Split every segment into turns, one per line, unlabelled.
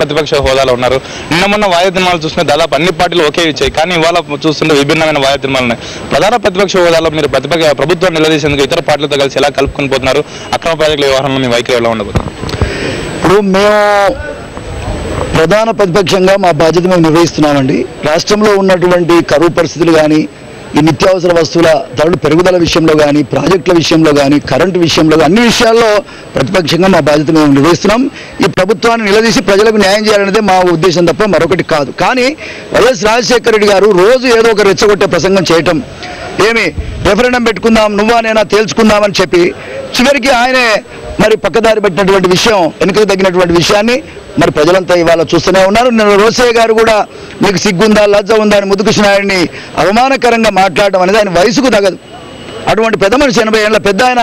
ప్రతిపక్ష హోదాలో ఉన్నారు. నిన్న మొన్న వాయుద్యమాలు చూస్తుంటే దాదాపు అన్ని పార్టీలు ఒకే ఇచ్చాయి, కానీ ఇవాళ చూస్తుంటే విభిన్నమైన వాయుద్యమాలు ఉన్నాయి. ప్రధాన ప్రతిపక్ష హోదాలో మీరు ప్రభుత్వాన్ని నిలదీసేందుకు ఇతర పార్టీలతో కలిసి ఎలా కలుపుకొని పోతున్నారు? అక్రమ ప్రాజెక్టుల వ్యవహారంలో మీ వైఖరి ఎలా ఉండబోతుంది?
ఇప్పుడు మేము ప్రధాన ప్రతిపక్షంగా మా బాధ్యత మేము నిర్వహిస్తున్నామండి. రాష్ట్రంలో ఉన్నటువంటి కరువు పరిస్థితులు కానీ, ఈ నిత్యావసర వస్తువుల ధరలు పెరుగుదల విషయంలో కానీ, ప్రాజెక్టుల విషయంలో కానీ, కరెంటు విషయంలో అన్ని విషయాల్లో ప్రతిపక్షంగా మా బాధ్యత మేము నిర్వహిస్తున్నాం. ఈ ప్రభుత్వాన్ని నిలదీసి ప్రజలకు న్యాయం చేయాలనేదే మా ఉద్దేశం తప్ప మరొకటి కాదు. కానీ వైఎస్ రాజశేఖర రెడ్డి గారు రోజు ఏదో ఒక రెచ్చగొట్టే ప్రసంగం చేయటం, ఏమి రెఫరెండం పెట్టుకుందాం నువ్వా నేనా తేల్చుకుందామని చెప్పి చివరికి ఆయనే మరి పక్కదారి పెట్టినటువంటి విషయం, వెనుకకు తగ్గినటువంటి విషయాన్ని మరి ప్రజలంతా ఇవాళ చూస్తూనే ఉన్నారు. నేను రోసయ్య గారు కూడా మీకు సిగ్గుందా లజ్జ ఉందా అని ముద్దుకృష్ణాయుడిని అవమానకరంగా మాట్లాడడం అనేది ఆయన వయసుకు తగదు. అటువంటి పెద్ద మనిషి 80 ఏళ్ల పెద్ద ఆయన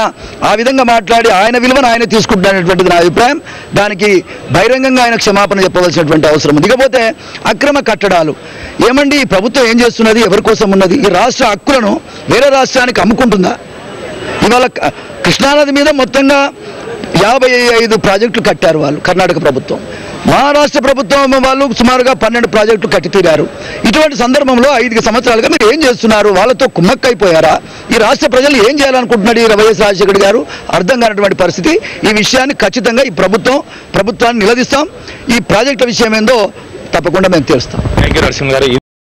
ఆ విధంగా మాట్లాడి ఆయన విలువను ఆయన తీసుకుంటున్నటువంటిది నా అభిప్రాయం. దానికి బహిరంగంగా ఆయన క్షమాపణ చెప్పవలసినటువంటి అవసరం ఉంది. ఇకపోతే అక్రమ కట్టడాలు ఏమండి, ఈ ప్రభుత్వం ఏం చేస్తున్నది? ఎవరి కోసం ఉన్నది? ఈ రాష్ట్ర హక్కులను వేరే రాష్ట్రానికి అమ్ముకుంటుందా? ఇవాళ కృష్ణానది మీద మొత్తంగా 55 ప్రాజెక్టులు కట్టారు వాళ్ళు, కర్ణాటక ప్రభుత్వం. మహారాష్ట్ర ప్రభుత్వం వాళ్ళు సుమారుగా 12 ప్రాజెక్టులు కట్టి తీరారు. ఇటువంటి సందర్భంలో 5 సంవత్సరాలుగా మీరు ఏం చేస్తున్నారు? వాళ్ళతో కుమ్మక్కైపోయారా? ఈ రాష్ట్ర ప్రజలు ఏం చేయాలనుకుంటున్నాడు ఈ వైఎస్ రాజశేఖర గారు? అర్థం కానటువంటి పరిస్థితి. ఈ విషయాన్ని ఖచ్చితంగా ఈ ప్రభుత్వాన్ని నిలదీస్తాం. ఈ ప్రాజెక్టుల విషయం ఏందో తప్పకుండా మేము తెలుస్తాం.
థ్యాంక్ యూ నరసింహ గారు.